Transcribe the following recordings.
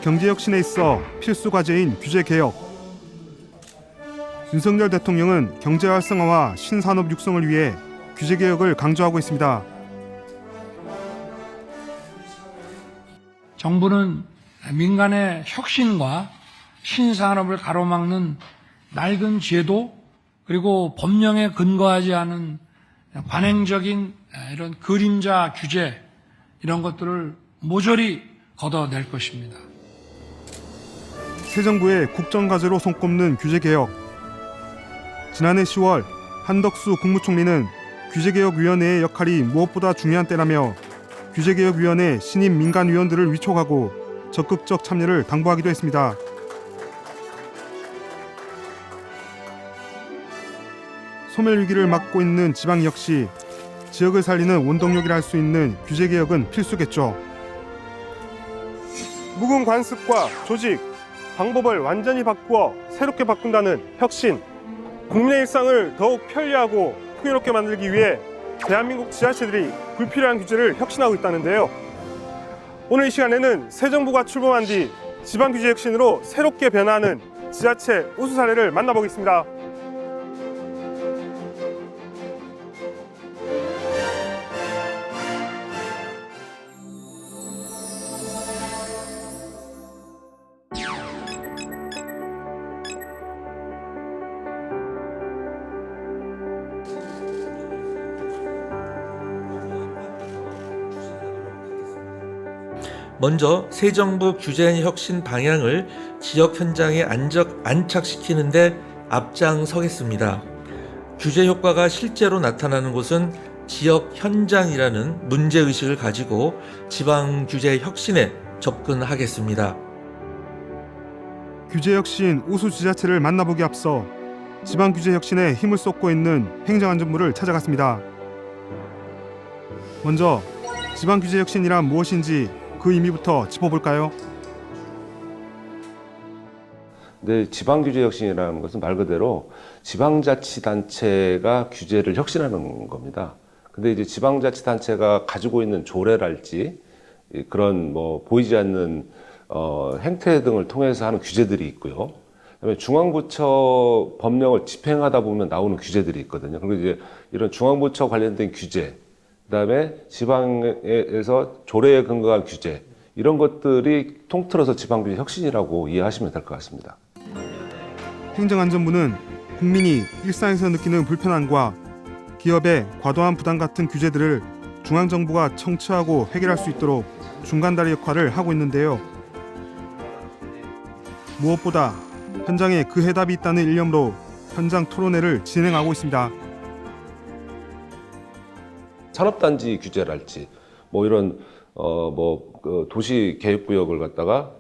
경제혁신에 있어 필수 과제인 규제개혁. 윤석열 대통령은 경제 활성화와 신산업 육성을 위해 규제개혁을 강조하고 있습니다. 정부는 민간의 혁신과 신산업을 가로막는 낡은 제도 그리고 법령에 근거하지 않은 관행적인 이런 그림자 규제 이런 것들을 모조리 걷어낼 것입니다. 새 정부의 국정과제로 손꼽는 규제개혁. 지난해 10월 한덕수 국무총리는 규제개혁위원회의 역할이 무엇보다 중요한 때라며 규제개혁위원회 신임 민간위원들을 위촉하고 적극적 참여를 당부하기도 했습니다. 소멸 위기를 맞고 있는 지방 역시 지역을 살리는 원동력이라 할 수 있는 규제개혁은 필수겠죠. 묵은 관습과 조직, 방법을 완전히 바꾸어 새롭게 바꾼다는 혁신. 국민의 일상을 더욱 편리하고 풍요롭게 만들기 위해 대한민국 지자체들이 불필요한 규제를 혁신하고 있다는데요. 오늘 이 시간에는 새 정부가 출범한 뒤 지방 규제 혁신으로 새롭게 변화하는 지자체 우수 사례를 만나보겠습니다. 먼저 새 정부 규제 혁신 방향을 지역 현장에 안착시키는 데 앞장서겠습니다. 규제 효과가 실제로 나타나는 곳은 지역 현장이라는 문제의식을 가지고 지방 규제 혁신에 접근하겠습니다. 규제 혁신 우수 지자체를 만나보기 앞서 지방 규제 혁신에 힘을 쏟고 있는 행정안전부를 찾아갔습니다. 먼저 지방 규제 혁신이란 무엇인지 그 의미부터 짚어볼까요? 네, 지방규제혁신이라는 것은 말 그대로 지방자치단체가 규제를 혁신하는 겁니다. 근데 이제 지방자치단체가 가지고 있는 조례랄지 그런 보이지 않는 행태 등을 통해서 하는 규제들이 있고요. 그다음에 중앙부처 법령을 집행하다 보면 나오는 규제들이 있거든요. 그리고 이제 이런 중앙부처 관련된 규제, 그다음에 지방에서 조례에 근거한 규제, 이런 것들이 통틀어서 지방규제 혁신이라고 이해하시면 될 것 같습니다. 행정안전부는 국민이 일상에서 느끼는 불편함과 기업의 과도한 부담 같은 규제들을 중앙정부가 청취하고 해결할 수 있도록 중간다리 역할을 하고 있는데요. 무엇보다 현장에 그 해답이 있다는 일념으로 현장 토론회를 진행하고 있습니다. 산업단지 규제랄지 이런 도시 계획구역을 갖다가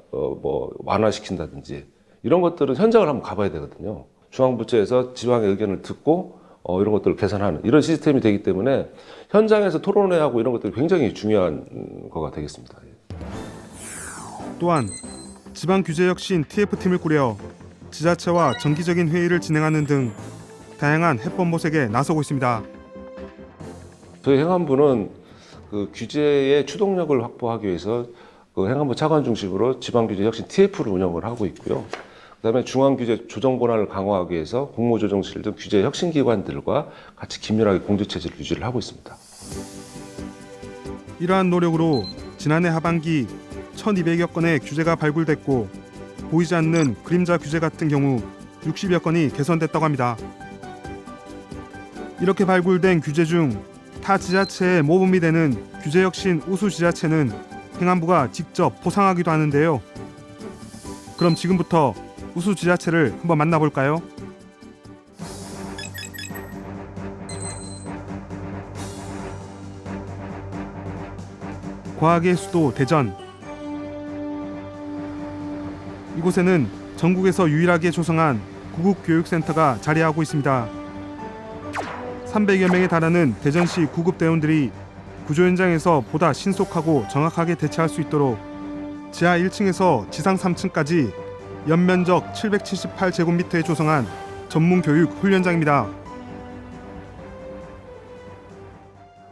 완화시킨다든지 이런 것들은 현장을 한번 가봐야 되거든요. 중앙부처에서 지방의 의견을 듣고 이런 것들을 개선하는 이런 시스템이 되기 때문에 현장에서 토론회하고 이런 것들이 굉장히 중요한 거가 되겠습니다. 또한 지방규제혁신 TF팀을 꾸려 지자체와 정기적인 회의를 진행하는 등 다양한 해법 모색에 나서고 있습니다. 저희 행안부는 그 규제의 추동력을 확보하기 위해서 그 행안부 차관 중심으로 지방규제혁신 TF를 운영을 하고 있고요. 그다음에 중앙규제 조정 권한을 강화하기 위해서 공모조정실 등 규제 혁신기관들과 같이 긴밀하게 공조체제를 유지를 하고 있습니다. 이러한 노력으로 지난해 하반기 1,200여 건의 규제가 발굴됐고 보이지 않는 그림자 규제 같은 경우 60여 건이 개선됐다고 합니다. 이렇게 발굴된 규제 중 타 지자체에 모범이 되는 규제혁신 우수 지자체는 행안부가 직접 포상하기도 하는데요. 그럼 지금부터 우수 지자체를 한번 만나볼까요? 과학의 수도 대전. 이곳에는 전국에서 유일하게 조성한 구급교육센터가 자리하고 있습니다. 300여 명에 달하는 대전시 구급대원들이 구조 현장에서 보다 신속하고 정확하게 대처할 수 있도록 지하 1층에서 지상 3층까지 연면적 778제곱미터에 조성한 전문교육 훈련장입니다.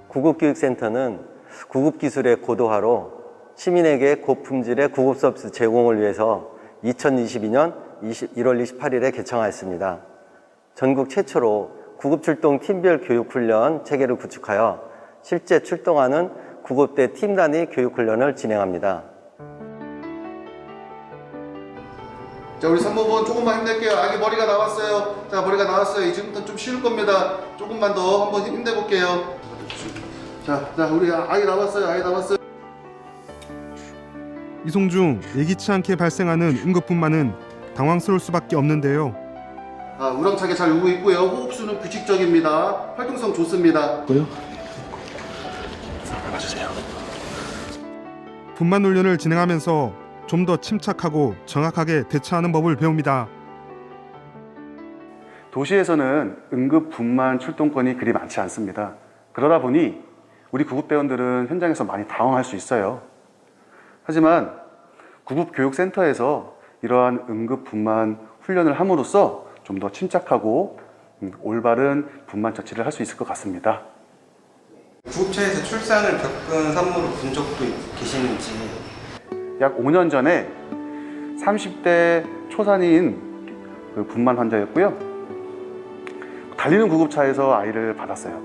구급교육센터는 구급기술의 고도화로 시민에게 고품질의 구급 서비스 제공을 위해서 2022년 1월 28일에 개청하였습니다. 전국 최초로 구급출동 팀별 교육훈련 체계를 구축하여 실제 출동하는 구급대 팀 단위 교육훈련을 진행합니다. 자, 우리 산모분 조금만 힘낼게요. 아기 머리가 나왔어요. 자, 머리가 나왔어요. 이제부터 좀 쉬울 겁니다. 조금만 더 한번 힘내볼게요. 자, 우리 아기 나왔어요. 아기 나왔어요. 이송 중 예기치 않게 발생하는 응급분만은 당황스러울 수밖에 없는데요. 우렁차게 잘 울고 있고요. 호흡수는 규칙적입니다. 활동성 좋습니다. 분만 훈련을 진행하면서 좀 더 침착하고 정확하게 대처하는 법을 배웁니다. 도시에서는 응급 분만 출동권이 그리 많지 않습니다. 그러다 보니 우리 구급대원들은 현장에서 많이 당황할 수 있어요. 하지만 구급교육센터에서 이러한 응급 분만 훈련을 함으로써 좀 더 침착하고 올바른 분만 처치를 할 수 있을 것 같습니다. 구급차에서 출산을 겪은 산모를 본 적도 계시는지? 약 5년 전에 30대 초산인 그 분만 환자였고요. 달리는 구급차에서 아이를 받았어요.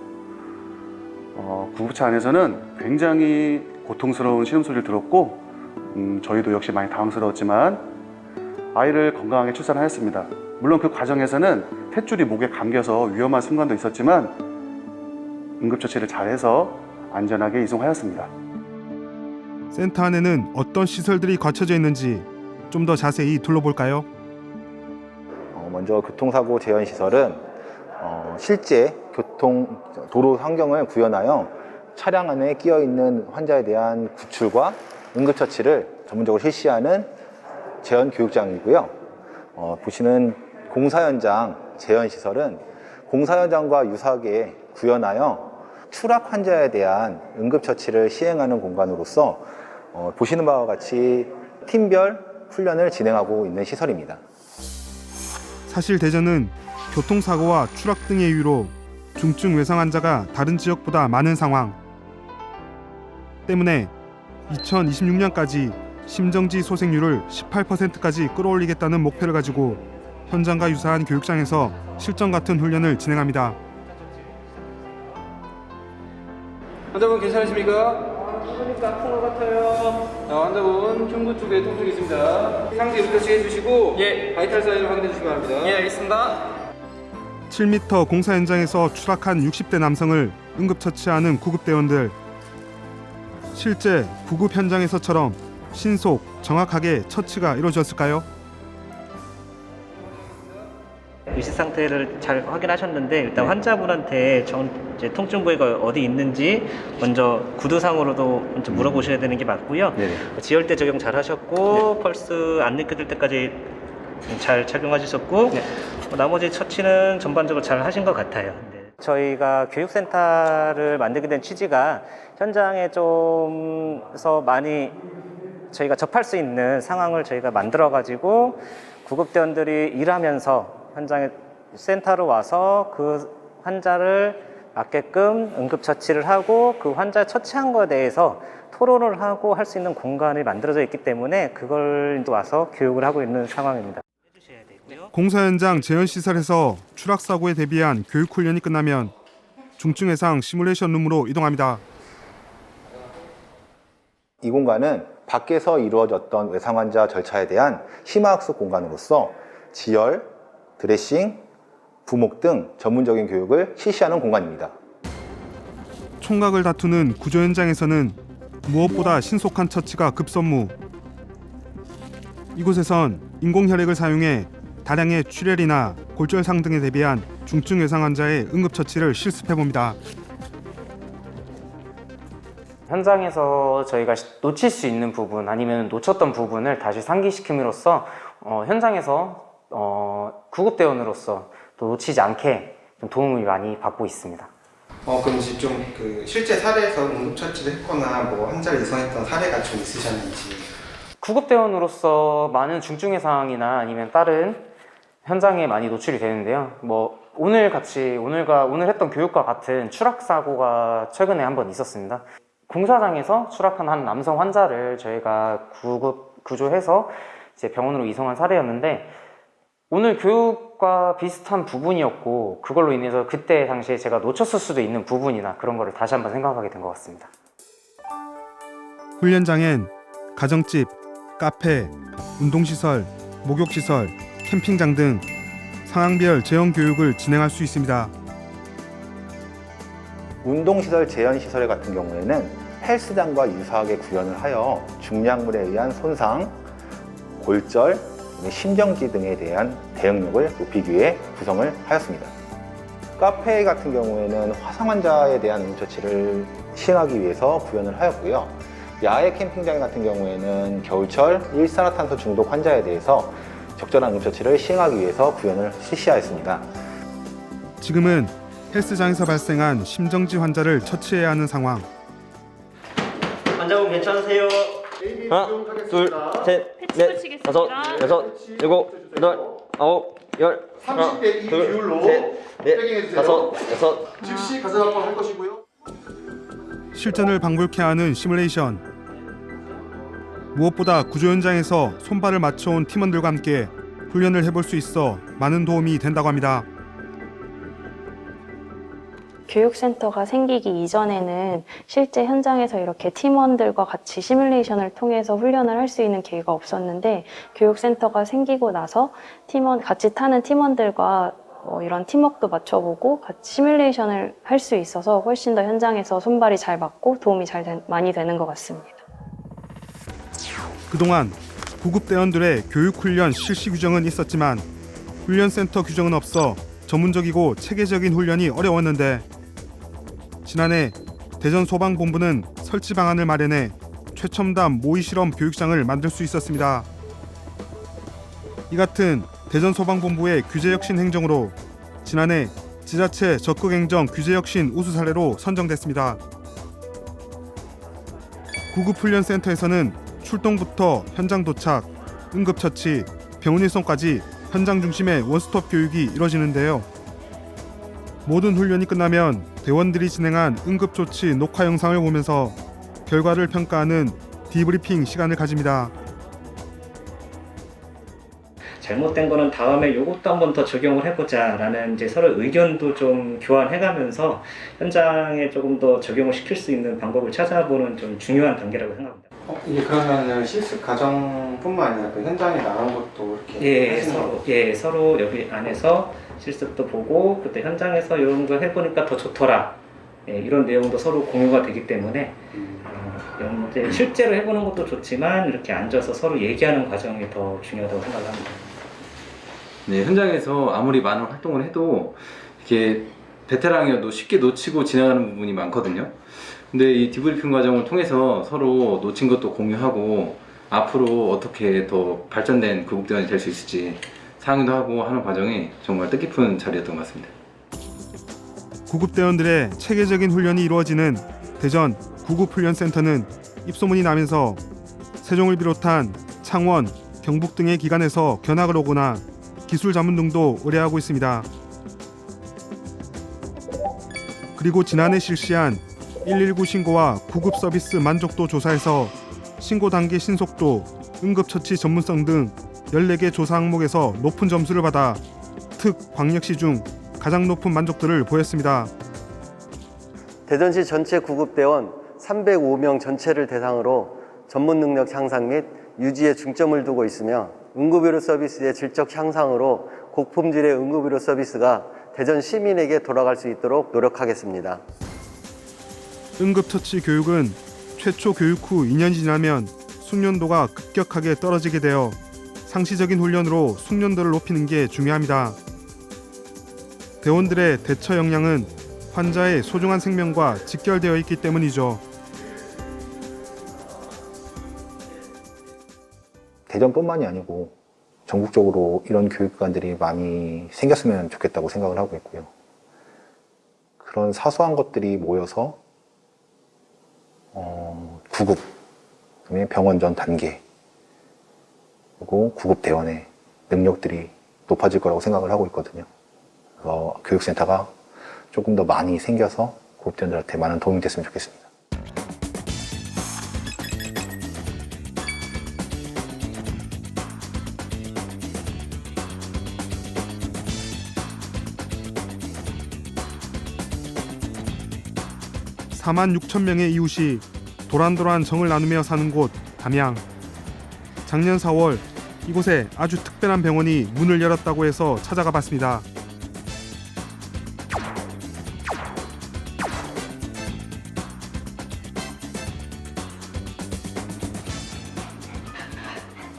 구급차 안에서는 굉장히 고통스러운 신음소리를 들었고 저희도 역시 많이 당황스러웠지만 아이를 건강하게 출산하였습니다. 물론 그 과정에서는 탯줄이 목에 감겨서 위험한 순간도 있었지만 응급처치를 잘해서 안전하게 이송하였습니다. 센터 안에는 어떤 시설들이 갖춰져 있는지 좀 더 자세히 둘러볼까요? 먼저 교통사고 재현 시설은 실제 도로 환경을 구현하여 차량 안에 끼어 있는 환자에 대한 구출과 응급처치를 전문적으로 실시하는 재현 교육장이고요. 보시는 공사 현장 재현 시설은 공사 현장과 유사하게 구현하여 추락 환자에 대한 응급처치를 시행하는 공간으로서 보시는 바와 같이 팀별 훈련을 진행하고 있는 시설입니다. 사실 대전은 교통사고와 추락 등의 이유로 중증 외상 환자가 다른 지역보다 많은 상황 때문에 2026년까지 심정지 소생률을 18%까지 끌어올리겠다는 목표를 가지고 현장과 유사한 교육장에서 실전 같은 훈련을 진행합니다. 환자분 괜찮으십니까? 조금 아픈 것 같아요. 환자분胸부 쪽에 통증이 있습니다. 상체 리터치 해주시고 바이탈 사인을 확인해 주시기 바랍니다. 예, 알겠습니다. 7m 공사 현장에서 추락한 60대 남성을 응급처치하는 구급대원들. 실제 구급 현장에서처럼 신속, 정확하게 처치가 이루어졌을까요? 의식 상태를 잘 확인하셨는데 일단 환자분한테 이제 통증 부위가 어디 있는지 먼저 구두상으로도 먼저 물어보셔야 되는 게 맞고요. 지혈대 적용 잘 하셨고 펄스 안 느껴질 때까지 잘 착용하셨고 나머지 처치는 전반적으로 잘 하신 것 같아요. 저희가 교육센터를 만들게 된 취지가 현장에 좀서 많이 저희가 접할 수 있는 상황을 저희가 만들어 가지고 구급대원들이 일하면서 현장에 센터로 와서 그 환자를 맞게끔 응급처치를 하고 그 환자 처치한 것에 대해서 토론을 하고 할 수 있는 공간이 만들어져 있기 때문에 그걸 와서 교육을 하고 있는 상황입니다. 공사 현장 재현 시설에서 추락 사고에 대비한 교육 훈련이 끝나면 중증 외상 시뮬레이션 룸으로 이동합니다. 이 공간은 밖에서 이루어졌던 외상 환자 절차에 대한 심화학습 공간으로서 지혈, 드레싱, 부목 등 전문적인 교육을 실시하는 공간입니다. 총각을 다투는 구조 현장에서는 무엇보다 신속한 처치가 급선무. 이곳에선 인공혈액을 사용해 다량의 출혈이나 골절상 등에 대비한 중증 외상 환자의 응급처치를 실습해봅니다. 현장에서 저희가 놓칠 수 있는 부분 아니면 놓쳤던 부분을 다시 상기시킴으로써 현장에서 구급대원으로서 또 놓치지 않게 좀 도움을 많이 받고 있습니다. 그럼 이제 좀 그 실제 사례에서 응급처치를 했거나 뭐 환자를 이송했던 사례가 좀 있으셨는지. 구급대원으로서 많은 중증의 상황이나 아니면 다른 현장에 많이 노출이 되는데요. 오늘 했던 교육과 같은 추락 사고가 최근에 한번 있었습니다. 공사장에서 추락한 한 남성 환자를 저희가 구조해서 이제 병원으로 이송한 사례였는데, 오늘 교육과 비슷한 부분이었고, 그걸로 인해서 그때 당시에 제가 놓쳤을 수도 있는 부분이나 그런 거를 다시 한번 생각하게 된 것 같습니다. 훈련장엔 가정집, 카페, 운동시설, 목욕시설, 캠핑장 등 상황별 재현 교육을 진행할 수 있습니다. 운동시설 재현시설 같은 경우에는 헬스장과 유사하게 구현을 하여 중량물에 의한 손상, 골절, 심정지 등에 대한 대응력을 높이기 위해 구성을 하였습니다. 카페 같은 경우에는 화상 환자에 대한 응급처치를 시행하기 위해서 구현을 하였고요. 야외 캠핑장 같은 경우에는 겨울철 일산화탄소 중독 환자에 대해서 적절한 응급처치를 시행하기 위해서 구현을 실시하였습니다. 지금은 헬스장에서 발생한 심정지 환자를 처치해야 하는 상황. 환자분 괜찮으세요? 하나, 둘, 셋, 넷, 다섯, 여섯, 일곱, 여덟, 아홉, 열. 30대 2 비율로 넷, 다섯, 여섯. 즉시 가져가고 할 것이고요. 실전을 방불케 하는 시뮬레이션. 무엇보다 구조 현장에서 손발을 맞춰온 팀원들과 함께 훈련을 해볼 수 있어 많은 도움이 된다고 합니다. 교육센터가 생기기 이전에는 실제 현장에서 이렇게 팀원들과 같이 시뮬레이션을 통해서 훈련을 할 수 있는 기회가 없었는데, 교육센터가 생기고 나서 같이 타는 팀원들과 이런 팀워크도 맞춰보고 같이 시뮬레이션을 할 수 있어서 훨씬 더 현장에서 손발이 잘 맞고 도움이 많이 되는 것 같습니다. 그동안 구급대원들의 교육훈련 실시 규정은 있었지만 훈련센터 규정은 없어 전문적이고 체계적인 훈련이 어려웠는데, 지난해 대전소방본부는 설치 방안을 마련해 최첨단 모의실험 교육장을 만들 수 있었습니다. 이 같은 대전소방본부의 규제혁신 행정으로 지난해 지자체 적극행정 규제혁신 우수 사례로 선정됐습니다. 구급훈련센터에서는 출동부터 현장 도착, 응급처치, 병원 이송까지 현장 중심의 원스톱 교육이 이뤄지는데요. 모든 훈련이 끝나면 대원들이 진행한 응급조치 녹화 영상을 보면서 결과를 평가하는 디브리핑 시간을 가집니다. 잘못된 거는 다음에 요것도 한번 더 적용을 해보자 라는 이제 서로 의견도 좀 교환해가면서 현장에 조금 더 적용을 시킬 수 있는 방법을 찾아보는 좀 중요한 단계라고 생각합니다. 이게 그러면은 실습 과정뿐만 아니라 그 현장에 나간 것도 이렇게 서로 여기 안에서 실습도 보고 그때 현장에서 이런 거 해보니까 더 좋더라, 이런 내용도 서로 공유가 되기 때문에 이제 실제로 해보는 것도 좋지만 이렇게 앉아서 서로 얘기하는 과정이 더 중요하다고 생각합니다. 네, 현장에서 아무리 많은 활동을 해도 이렇게 베테랑이어도 쉽게 놓치고 지나가는 부분이 많거든요. 근데 이 디브리핑 과정을 통해서 서로 놓친 것도 공유하고 앞으로 어떻게 더 발전된 구급대원이 될 수 있을지 상의도 하고 하는 과정이 정말 뜻깊은 자리였던 것 같습니다. 구급대원들의 체계적인 훈련이 이루어지는 대전 구급훈련센터는 입소문이 나면서 세종을 비롯한 창원, 경북 등의 기관에서 견학을 오거나 기술 자문 등도 의뢰하고 있습니다. 그리고 지난해 실시한 119 신고와 구급 서비스 만족도 조사에서 신고 단계 신속도, 응급처치 전문성 등 14개 조사 항목에서 높은 점수를 받아 특 광역시 중 가장 높은 만족도를 보였습니다. 대전시 전체 구급대원 305명 전체를 대상으로 전문 능력 향상 및 유지에 중점을 두고 있으며, 응급의료 서비스의 질적 향상으로 고품질의 응급의료 서비스가 대전 시민에게 돌아갈 수 있도록 노력하겠습니다. 응급처치 교육은 최초 교육 후 2년이 지나면 숙련도가 급격하게 떨어지게 되어 상시적인 훈련으로 숙련도를 높이는 게 중요합니다. 대원들의 대처 역량은 환자의 소중한 생명과 직결되어 있기 때문이죠. 대전뿐만이 아니고 전국적으로 이런 교육기관들이 많이 생겼으면 좋겠다고 생각을 하고 있고요. 그런 사소한 것들이 모여서 구급, 그다음에 병원 전 단계, 그리고 구급 대원의 능력들이 높아질 거라고 생각을 하고 있거든요. 그래서 교육센터가 조금 더 많이 생겨서 구급대원들한테 많은 도움이 됐으면 좋겠습니다. (4만 6천) 명의 이웃이 도란도란 정을 나누며 사는 곳 담양. 작년 4월 이곳에 아주 특별한 병원이 문을 열었다고 해서 찾아가 봤습니다.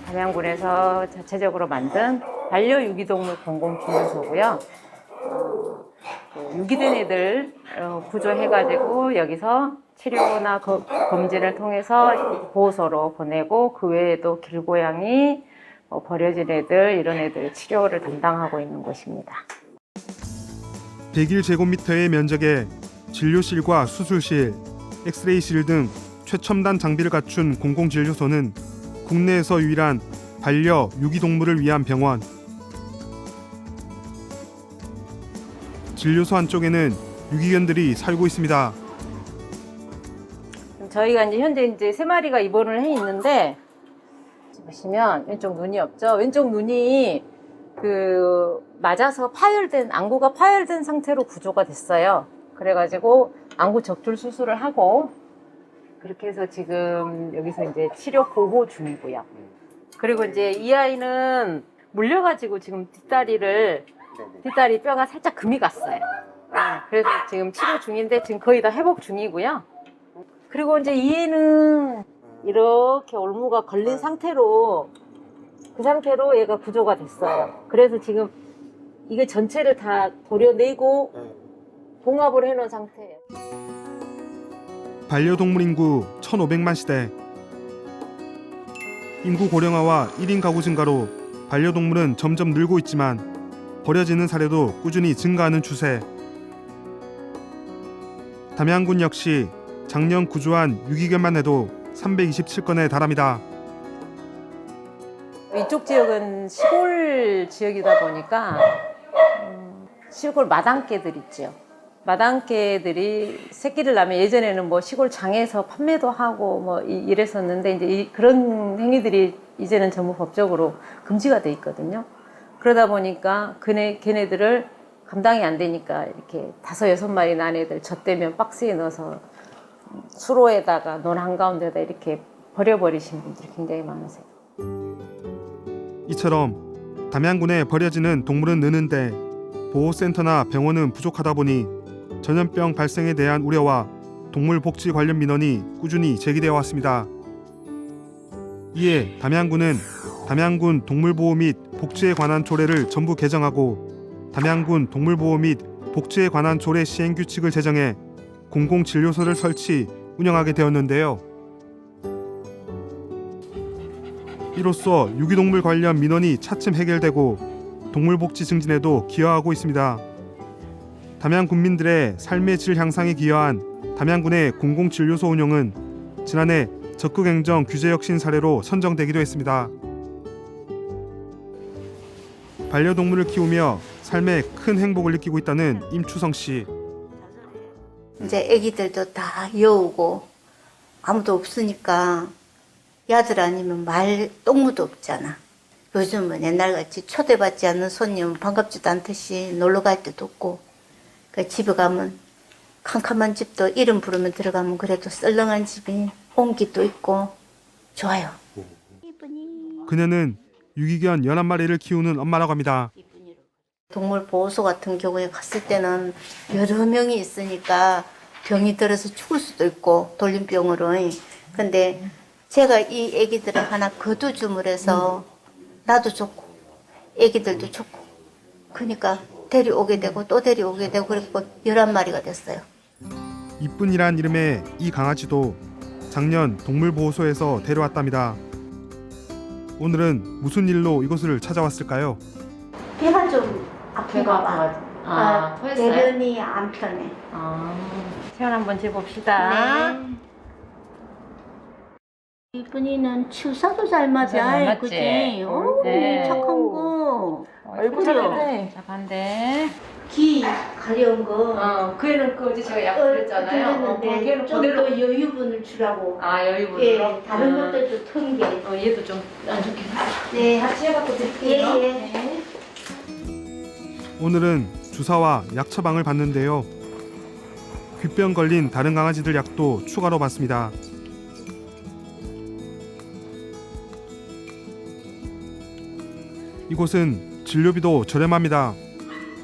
담양군에서 자체적으로 만든 반려유기동물 공공진료소고요. 유기된 애들 구조해가지고 여기서 치료나 검진을 통해서 보호소로 보내고, 그 외에도 길고양이, 버려진 애들, 이런 애들 치료를 담당하고 있는 곳입니다. 101제곱미터의 면적에 진료실과 수술실, 엑스레이실 등 최첨단 장비를 갖춘 공공진료소는 국내에서 유일한 반려 유기동물을 위한 병원. 진료소 안쪽에는 유기견들이 살고 있습니다. 저희가 현재 3마리가 입원을 해 있는데, 보시면 왼쪽 눈이 없죠? 왼쪽 눈이 맞아서 안구가 파열된 상태로 구조가 됐어요. 그래가지고 안구 적출 수술을 하고, 그렇게 해서 지금 여기서 치료 보호 중이고요. 그리고 이 아이는 물려가지고 지금 뒷다리 뼈가 살짝 금이 갔어요. 그래서 지금 치료 중인데 지금 거의 다 회복 중이고요. 그리고 이 애는 이렇게 올무가 걸린 상태로, 그 상태로 얘가 구조가 됐어요. 그래서 지금 이게 전체를 다 도려내고 봉합을 해놓은 상태예요. 반려동물 인구 1,500만 시대. 인구 고령화와 1인 가구 증가로 반려동물은 점점 늘고 있지만 버려지는 사례도 꾸준히 증가하는 추세. 담양군 역시 작년 구조한 유기견만 해도 327건에 달합니다. 이쪽 지역은 시골 지역이다 보니까 시골 마당개들 있죠. 마당개들이 새끼를 낳으면 예전에는 시골 장에서 판매도 하고 이랬었는데 그런 행위들이 이제는 전부 법적으로 금지가 돼 있거든요. 그러다 보니까 걔네들을 감당이 안 되니까 이렇게 5-6마리 난 애들 젖대면 박스에 넣어서 수로에다가 논 한가운데다 이렇게 버려버리시는 분들이 굉장히 많으세요. 이처럼 담양군에 버려지는 동물은 느는데 보호센터나 병원은 부족하다 보니 전염병 발생에 대한 우려와 동물 복지 관련 민원이 꾸준히 제기되어 왔습니다. 이에 담양군은 담양군 동물보호 및 복지에 관한 조례를 전부 개정하고 담양군 동물보호 및 복지에 관한 조례 시행규칙을 제정해 공공진료소를 설치, 운영하게 되었는데요. 이로써 유기동물 관련 민원이 차츰 해결되고 동물복지 증진에도 기여하고 있습니다. 담양 군민들의 삶의 질 향상에 기여한 담양군의 공공진료소 운영은 지난해 적극행정 규제혁신 사례로 선정되기도 했습니다. 반려동물을 키우며 삶에 큰 행복을 느끼고 있다는 임추성 씨. 이제 애기들도 다 여우고 아무도 없으니까 야들 아니면 똥무도 없잖아. 요즘은 옛날같이 초대받지 않는 손님 반갑지도 않듯이 놀러 갈 때도 없고, 그러니까 집에 가면 캄캄한 집도 이름 부르면 들어가면 그래도 썰렁한 집이 온기도 있고 좋아요. 그녀는 유기견 11마리를 키우는 엄마라고 합니다. 동물보호소 같은 경우에 갔을 때는 여러 명이 있으니까 병이 들어서 죽을 수도 있고 돌림병으로. 근데 제가 이 애기들을 하나 거두줌을 해서 나도 좋고 애기들도 좋고 그러니까 데려오게 되고 또 데려오게 되고 그리고 11마리가 됐어요. 이쁜이란 이름의 이 강아지도 작년 동물보호소에서 데려왔답니다. 오늘은 무슨 일로 이곳을 찾아왔을까요? 배가 좀 아픈가 봐. 토했어요? 대변이 안 편해. 체온 한번 재봅시다. 네. 이분이는 주사도 잘 잘 맞아. 맞지? 그지? 오, 네. 착한 거. 얼굴 잘했네. 자, 반대. 귀 가려운 거. 그 애는 어제 제가 약 드렸잖아요. 그랬는데 좀 더 여유분을 주라고. 여유분으로? 예, 다른 것들도 턴 게. 얘도 좀 안 좋게. 네. 같이 해갖고 드릴게요. 예. 네. 오늘은 주사와 약 처방을 받는데요. 귓병 걸린 다른 강아지들 약도 추가로 받습니다. 이곳은 진료비도 저렴합니다.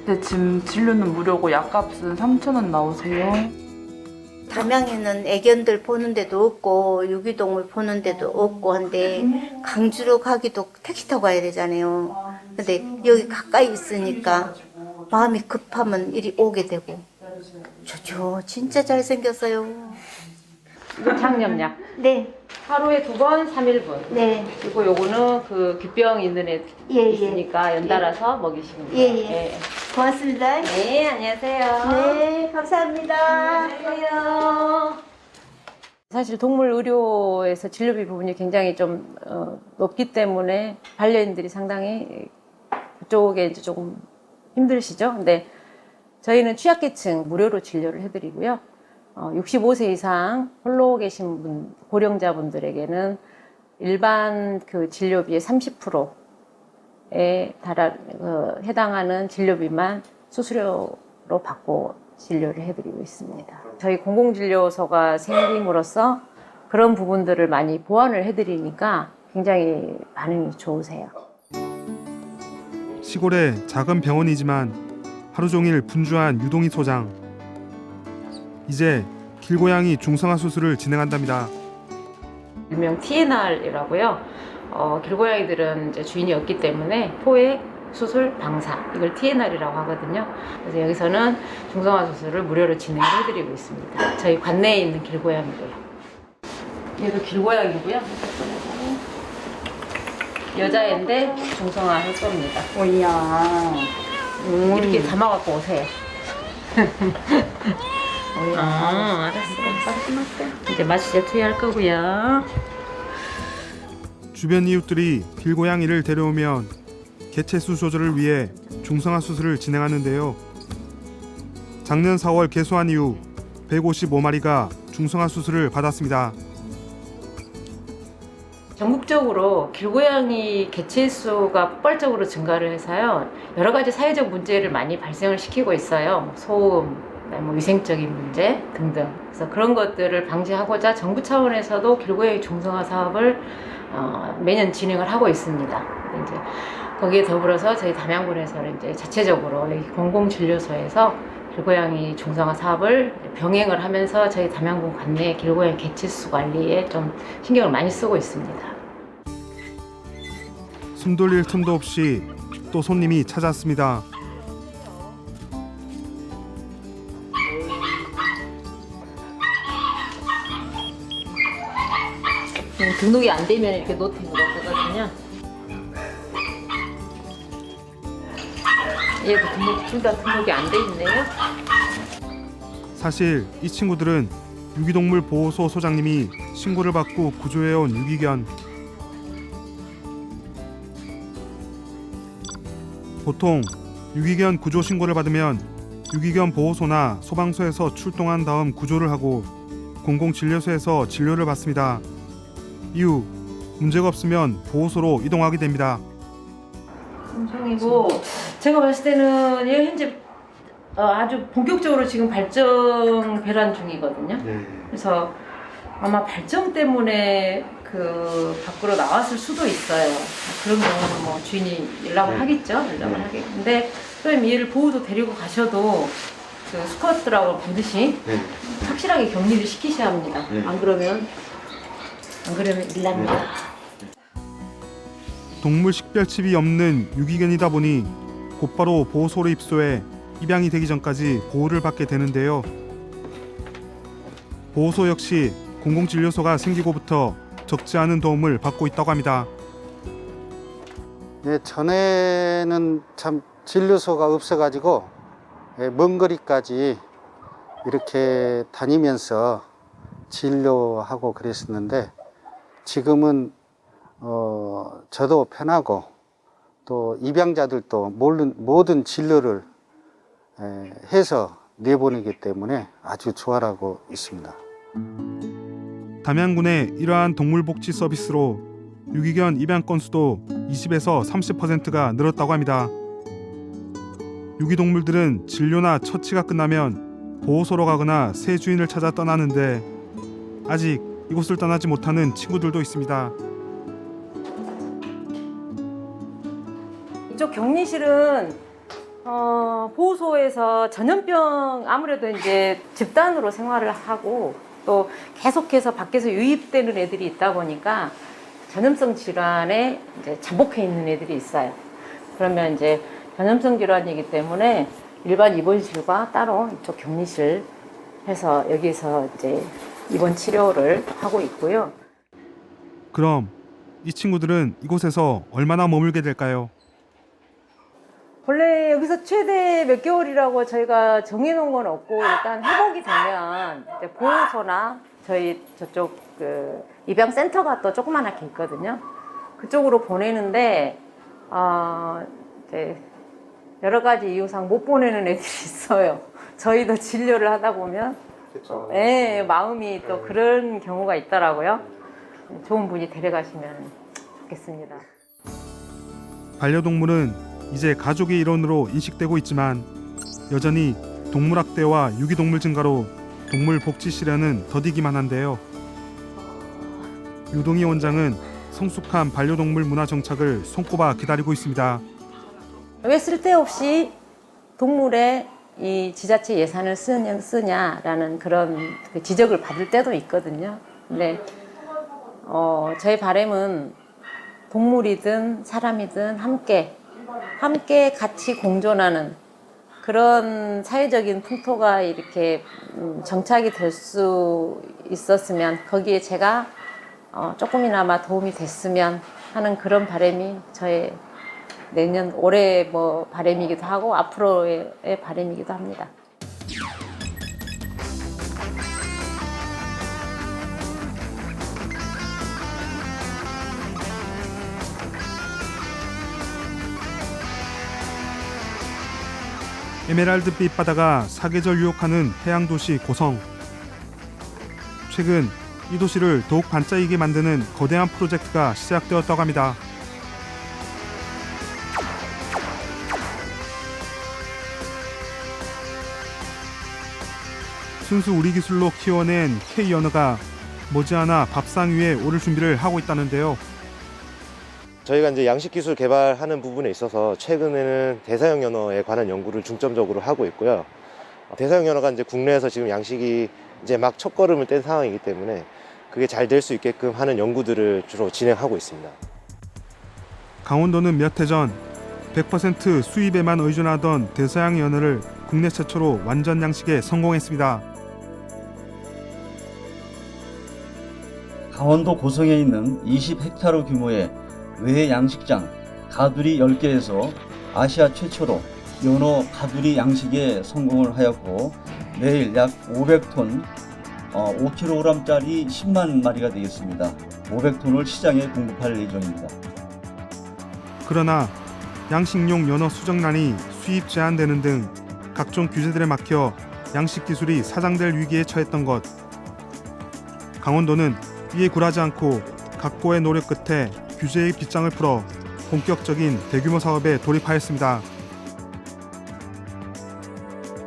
네, 지금 진료는 무료고 약값은 3,000원 나오세요. 담양에는 애견들 보는 데도 없고 유기동물 보는 데도 없고 한데 강주로 가기도 택시 타고 가야 되잖아요. 근데 여기 가까이 있으니까 마음이 급하면 이리 오게 되고. 저 진짜 잘생겼어요. 이거 장염약. 네. 하루에 2번 3일분. 네. 그리고 요거는 그 귓병 있는 애 있으니까 연달아서 먹이시면 돼요. 예. 고맙습니다. 네, 안녕하세요. 네, 감사합니다. 안녕하세요. 사실 동물 의료에서 진료비 부분이 굉장히 좀 높기 때문에 반려인들이 상당히 그쪽에 이제 조금 힘드시죠. 근데 저희는 취약계층 무료로 진료를 해드리고요. 65세 이상 홀로 계신 분, 고령자분들에게는 일반 그 진료비의 30%에 해당하는 진료비만 수수료로 받고 진료를 해드리고 있습니다. 저희 공공진료소가 생김으로써 그런 부분들을 많이 보완을 해드리니까 굉장히 반응이 좋으세요. 시골의 작은 병원이지만 하루 종일 분주한 유동희 소장. 이제 길고양이 중성화 수술을 진행한답니다. 일명 TNR이라고요. 길고양이들은 이제 주인이 없기 때문에 포획, 수술, 방사 이걸 TNR이라고 하거든요. 그래서 여기서는 중성화 수술을 무료로 진행을 해드리고 있습니다. 저희 관내에 있는 길고양이고요. 얘도 길고양이고요. 여자애인데 중성화 할 겁니다. 오야. 이렇게 담아갖고 오세요. 알았어. 이제 맛있게 투여할 거고요. 주변 이웃들이 길고양이를 데려오면 개체수 조절을 위해 중성화 수술을 진행하는데요. 작년 4월 개소한 이후 155마리가 중성화 수술을 받았습니다. 전국적으로 길고양이 개체수가 폭발적으로 증가를 해서요. 여러 가지 사회적 문제를 많이 발생을 시키고 있어요. 소음, 위생적인 문제 등등. 그래서 그런 것들을 방지하고자 정부 차원에서도 길고양이 중성화 사업을 매년 진행을 하고 있습니다. 이제 거기에 더불어서 저희 담양군에서는 이제 자체적으로 여기 공공진료소에서 길고양이 중성화 사업을 병행을 하면서 저희 담양군 관내 길고양이 개체수 관리에 좀 신경을 많이 쓰고 있습니다. 숨 돌릴 틈도 없이 또 손님이 찾아왔습니다. 등록이 안 되면 이렇게 노트북 없거든요. 얘도 둘 다 등록이 안 돼 있네요. 사실 이 친구들은 유기동물 보호소 소장님이 신고를 받고 구조해온 유기견. 보통 유기견 구조 신고를 받으면 유기견 보호소나 소방서에서 출동한 다음 구조를 하고 공공진료소에서 진료를 받습니다. 이후 문제가 없으면 보호소로 이동하게 됩니다. 음성이고 제가 봤을 때는 얘 현재 아주 본격적으로 지금 발정 배란 중이거든요. 그래서 아마 발정 때문에 그 밖으로 나왔을 수도 있어요. 그런 경우는 뭐 주인이 연락을 하겠죠. 연락을 하겠는데 선생님 얘를 보호소 데리고 가셔도 그 수컷들하고 반드시 확실하게 격리를 시키셔야 합니다. 안 그러면 일 납니다. 동물 식별칩이 없는 유기견이다 보니 곧바로 보호소로 입소해 입양이 되기 전까지 보호를 받게 되는데요. 보호소 역시 공공진료소가 생기고부터 적지 않은 도움을 받고 있다고 합니다. 네, 전에는 참 진료소가 없어가지고 먼 거리까지 이렇게 다니면서 진료하고 그랬었는데 지금은 저도 편하고 또 입양자들도 모든 진료를 해서 내보내기 때문에 아주 좋아하고 있습니다. 담양군의 이러한 동물복지 서비스로 유기견 입양 건수도 20에서 30%가 늘었다고 합니다. 유기동물들은 진료나 처치가 끝나면 보호소로 가거나 새 주인을 찾아 떠나는데 아직 이곳을 떠나지 못하는 친구들도 있습니다. 이쪽 격리실은 보호소에서 전염병 아무래도 이제 집단으로 생활을 하고 또 계속해서 밖에서 유입되는 애들이 있다 보니까 전염성 질환에 이제 잠복해 있는 애들이 있어요. 그러면 이제 전염성 질환이기 때문에 일반 입원실과 따로 이쪽 격리실 해서 여기서 이제 입원 치료를 하고 있고요. 그럼 이 친구들은 이곳에서 얼마나 머물게 될까요? 원래 여기서 최대 몇 개월이라고 저희가 정해놓은 건 없고 일단 회복이 되면 이제 보호소나 저희 저쪽 그 입양센터가 또 조그만하게 있거든요. 그쪽으로 보내는데 이제 여러 가지 이유상 못 보내는 애들이 있어요. 저희도 진료를 하다 보면 네, 마음이 또 그런 경우가 있더라고요. 좋은 분이 데려가시면 좋겠습니다. 반려동물은 이제 가족의 일원으로 인식되고 있지만 여전히 동물학대와 유기동물 증가로 동물 복지 실현은 더디기만 한데요. 유동희 원장은 성숙한 반려동물 문화 정착을 손꼽아 기다리고 있습니다. 왜 쓸데없이 동물의 이 지자체 예산을 쓰냐라는 그런 지적을 받을 때도 있거든요. 근데 저의 바람은 동물이든 사람이든 함께 같이 공존하는 그런 사회적인 풍토가 이렇게 정착이 될 수 있었으면 거기에 제가 조금이나마 도움이 됐으면 하는 그런 바람이 저의 내년 올해 뭐 바람이기도 하고 앞으로의 바람이기도 합니다. 에메랄드빛 바다가 사계절 유혹하는 해양도시 고성. 최근 이 도시를 더욱 반짝이게 만드는 거대한 프로젝트가 시작되었다고 합니다. 순수 우리 기술로 키워낸 K연어가 머지않아 밥상 위에 오를 준비를 하고 있다는데요. 저희가 이제 양식 기술 개발하는 부분에 있어서 최근에는 대사형 연어에 관한 연구를 중점적으로 하고 있고요. 대사형 연어가 이제 국내에서 지금 양식이 이제 막 첫걸음을 뗀 상황이기 때문에 그게 잘 될 수 있게끔 하는 연구들을 주로 진행하고 있습니다. 강원도는 몇 해 전 100% 수입에만 의존하던 대서양 연어를 국내 최초로 완전 양식에 성공했습니다. 강원도 고성에 있는 20헥타르 규모의 외해 양식장 가두리 10개에서 아시아 최초로 연어 가두리 양식에 성공을 하였고 내일 약 500톤 5kg짜리 10만 마리가 되겠습니다. 500톤을 시장에 공급할 예정입니다. 그러나 양식용 연어 수정란이 수입 제한되는 등 각종 규제들에 막혀 양식 기술이 사장될 위기에 처했던 것. 강원도는 이에 굴하지 않고 각고의 노력 끝에 규제의 빗장을 풀어 본격적인 대규모 사업에 돌입하였습니다.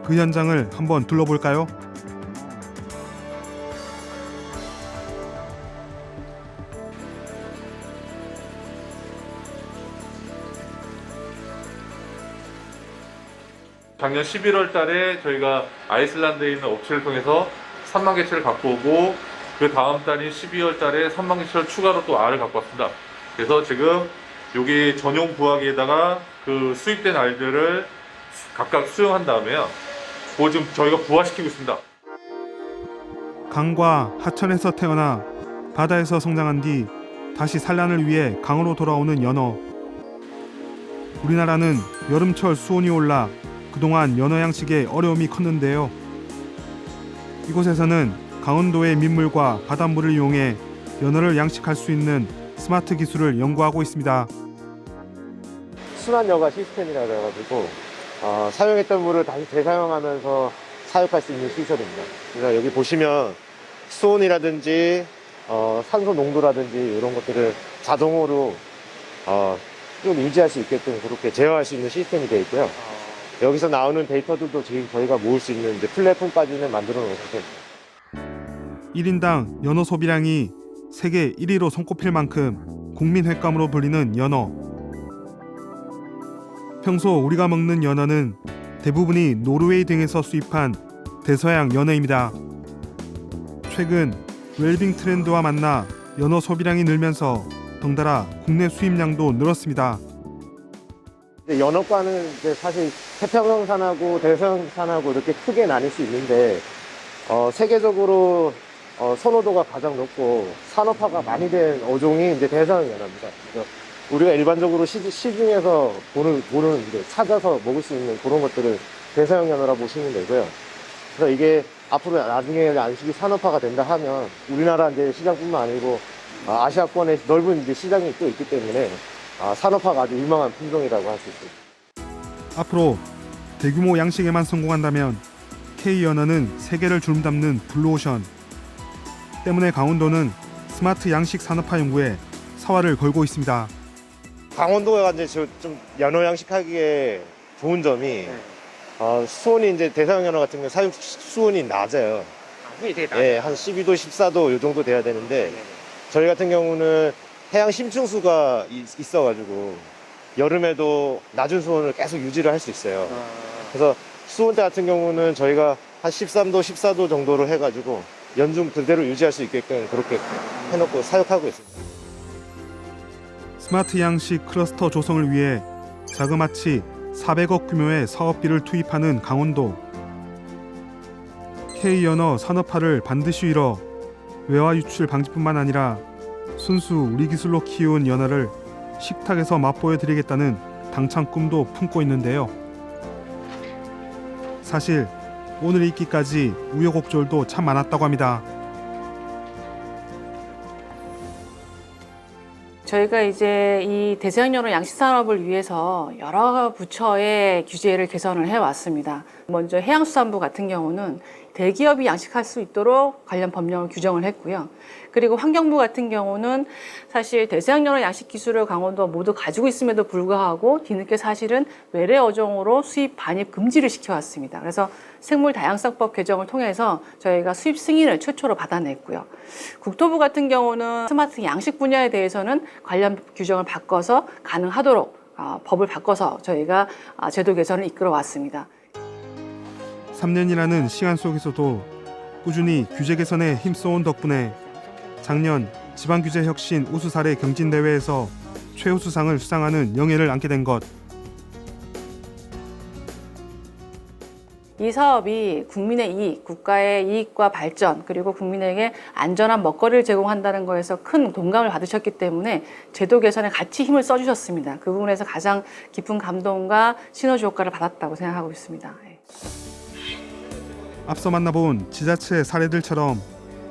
그 현장을 한번 둘러볼까요? 작년 11월 달에 저희가 아이슬란드에 있는 업체를 통해서 3만 개체를 갖고 오고 그 다음 달인 12월 달에 3만 개체를 추가로 또 알을 갖고 왔습니다. 그래서 지금 여기 전용 부화기에다가 그 수입된 알들을 각각 수용한 다음에요. 그거 지금 저희가 부화시키고 있습니다. 강과 하천에서 태어나 바다에서 성장한 뒤 다시 산란을 위해 강으로 돌아오는 연어. 우리나라는 여름철 수온이 올라 그동안 연어 양식에 어려움이 컸는데요. 이곳에서는 강원도의 민물과 바닷물을 이용해 연어를 양식할 수 있는 스마트 기술을 연구하고 있습니다. 순환 여가 시스템이라 그래가지고 사용했던 물을 다시 재사용하면서 사육할 수 있는 시설입니다. 그래서 여기 보시면 수온이라든지 산소 농도라든지 이런 것들을 자동으로 좀 유지할 수 있게끔 그렇게 제어할 수 있는 시스템이 되어 있고요. 여기서 나오는 데이터들도 지금 저희가 모을 수 있는 이제 플랫폼까지는 만들어 놓은 상태입니다. 1인당 연어 소비량이 세계 1위로 손꼽힐 만큼 국민 횟감으로 불리는 연어. 평소 우리가 먹는 연어는 대부분이 노르웨이 등에서 수입한 대서양 연어입니다. 최근 웰빙 트렌드와 만나 연어 소비량이 늘면서 덩달아 국내 수입량도 늘었습니다. 연어과는 이제 사실 태평양산하고 대서양산하고 이렇게 크게 나뉠 수 있는데 세계적으로 선호도가 가장 높고 산업화가 많이 된 어종이 이제 대서양 연어입니다. 그래서 우리가 일반적으로 시중에서 보는 이제 찾아서 먹을 수 있는 그런 것들을 대서양 연어라 보시면 되고요. 그래서 이게 앞으로 나중에 양식이 산업화가 된다 하면 우리나라 이제 시장뿐만 아니고 아시아권의 넓은 이제 시장이 또 있기 때문에 산업화가 아주 유망한 품종이라고 할 수 있습니다. 앞으로 대규모 양식에만 성공한다면 K연어는 세계를 주름잡는 블루오션. 때문에 강원도는 스마트 양식 산업화 연구에 사활을 걸고 있습니다. 강원도가 이제 좀 연어 양식하기에 좋은 점이 수온이 이제 대서양 연어 같은 경우 사육 수온이 낮아요. 예, 한 12도, 14도 이 정도 돼야 되는데 저희 같은 경우는 해양 심층수가 있어가지고 여름에도 낮은 수온을 계속 유지를 할 수 있어요. 그래서 수온대 같은 경우는 저희가 한 13도, 14도 정도로 해가지고 연중 그대로 유지할 수 있게끔 그렇게 해놓고 사육하고 있습니다. 스마트 양식 클러스터 조성을 위해 자그마치 400억 규모의 사업비를 투입하는 강원도. K연어 산업화를 반드시 이뤄 외화 유출 방지뿐만 아니라 순수 우리 기술로 키운 연어를 식탁에서 맛보여드리겠다는 당찬 꿈도 품고 있는데요. 사실 오늘 있기까지 우여곡절도 참 많았다고 합니다. 저희가 이제 이 대서양 연어 양식 산업을 위해서 여러 부처의 규제를 개선을 해왔습니다. 먼저 해양수산부 같은 경우는 대기업이 양식할 수 있도록 관련 법령을 규정을 했고요. 그리고 환경부 같은 경우는 사실 대서양 연어 양식 기술을 강원도가 모두 가지고 있음에도 불구하고 뒤늦게 사실은 외래 어종으로 수입 반입 금지를 시켜왔습니다. 그래서 생물 다양성법 개정을 통해서 저희가 수입 승인을 최초로 받아냈고요. 국토부 같은 경우는 스마트 양식 분야에 대해서는 관련 규정을 바꿔서 가능하도록 법을 바꿔서 저희가 제도 개선을 이끌어 왔습니다. 3년이라는 시간 속에서도 꾸준히 규제 개선에 힘써온 덕분에 작년 지방규제혁신 우수사례 경진대회에서 최우수상을 수상하는 영예를 안게 된 것. 이 사업이 국민의 이익, 국가의 이익과 발전, 그리고 국민에게 안전한 먹거리를 제공한다는 거에서 큰 동감을 받으셨기 때문에 제도 개선에 같이 힘을 써주셨습니다. 그 부분에서 가장 깊은 감동과 시너지 효과를 받았다고 생각하고 있습니다. 앞서 만나본 지자체 사례들처럼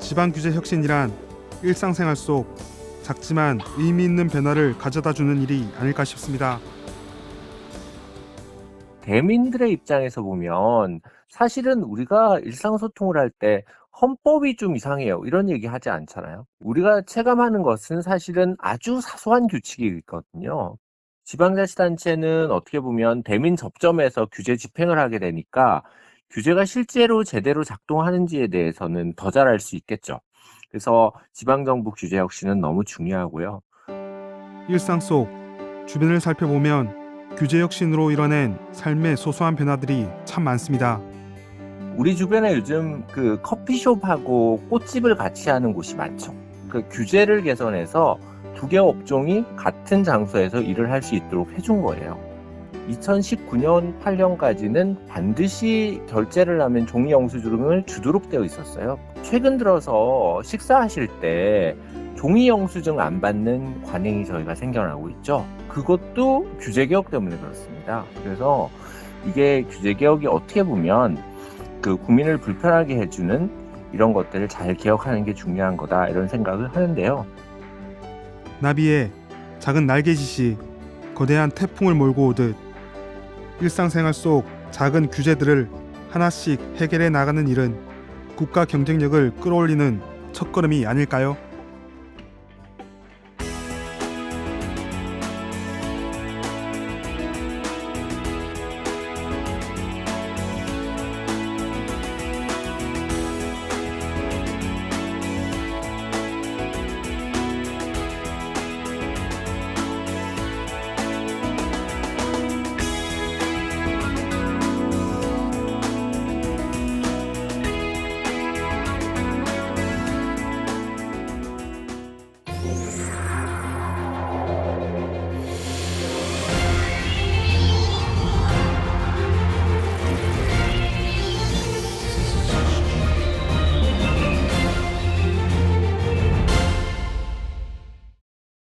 지방규제혁신이란 일상생활 속 작지만 의미 있는 변화를 가져다주는 일이 아닐까 싶습니다. 대민들의 입장에서 보면 사실은 우리가 일상소통을 할 때 헌법이 좀 이상해요 이런 얘기 하지 않잖아요. 우리가 체감하는 것은 사실은 아주 사소한 규칙이 있거든요. 지방자치단체는 어떻게 보면 대민 접점에서 규제 집행을 하게 되니까 규제가 실제로 제대로 작동하는지에 대해서는 더 잘 알 수 있겠죠. 그래서 지방정부 규제 혁신은 너무 중요하고요. 일상 속 주변을 살펴보면 규제 혁신으로 이뤄낸 삶의 소소한 변화들이 참 많습니다. 우리 주변에 요즘 그 커피숍하고 꽃집을 같이 하는 곳이 많죠. 그 규제를 개선해서 두 개 업종이 같은 장소에서 일을 할 수 있도록 해준 거예요. 2019년 8년까지는 반드시 결제를 하면 종이 영수증을 주도록 되어 있었어요. 최근 들어서 식사하실 때 종이 영수증 안 받는 관행이 저희가 생겨나고 있죠. 그것도 규제 개혁 때문에 그렇습니다. 그래서 이게 규제 개혁이 어떻게 보면 그 국민을 불편하게 해주는 이런 것들을 잘 개혁하는 게 중요한 거다 이런 생각을 하는데요. 나비의 작은 날개짓이 거대한 태풍을 몰고 오듯 일상생활 속 작은 규제들을 하나씩 해결해 나가는 일은 국가 경쟁력을 끌어올리는 첫걸음이 아닐까요?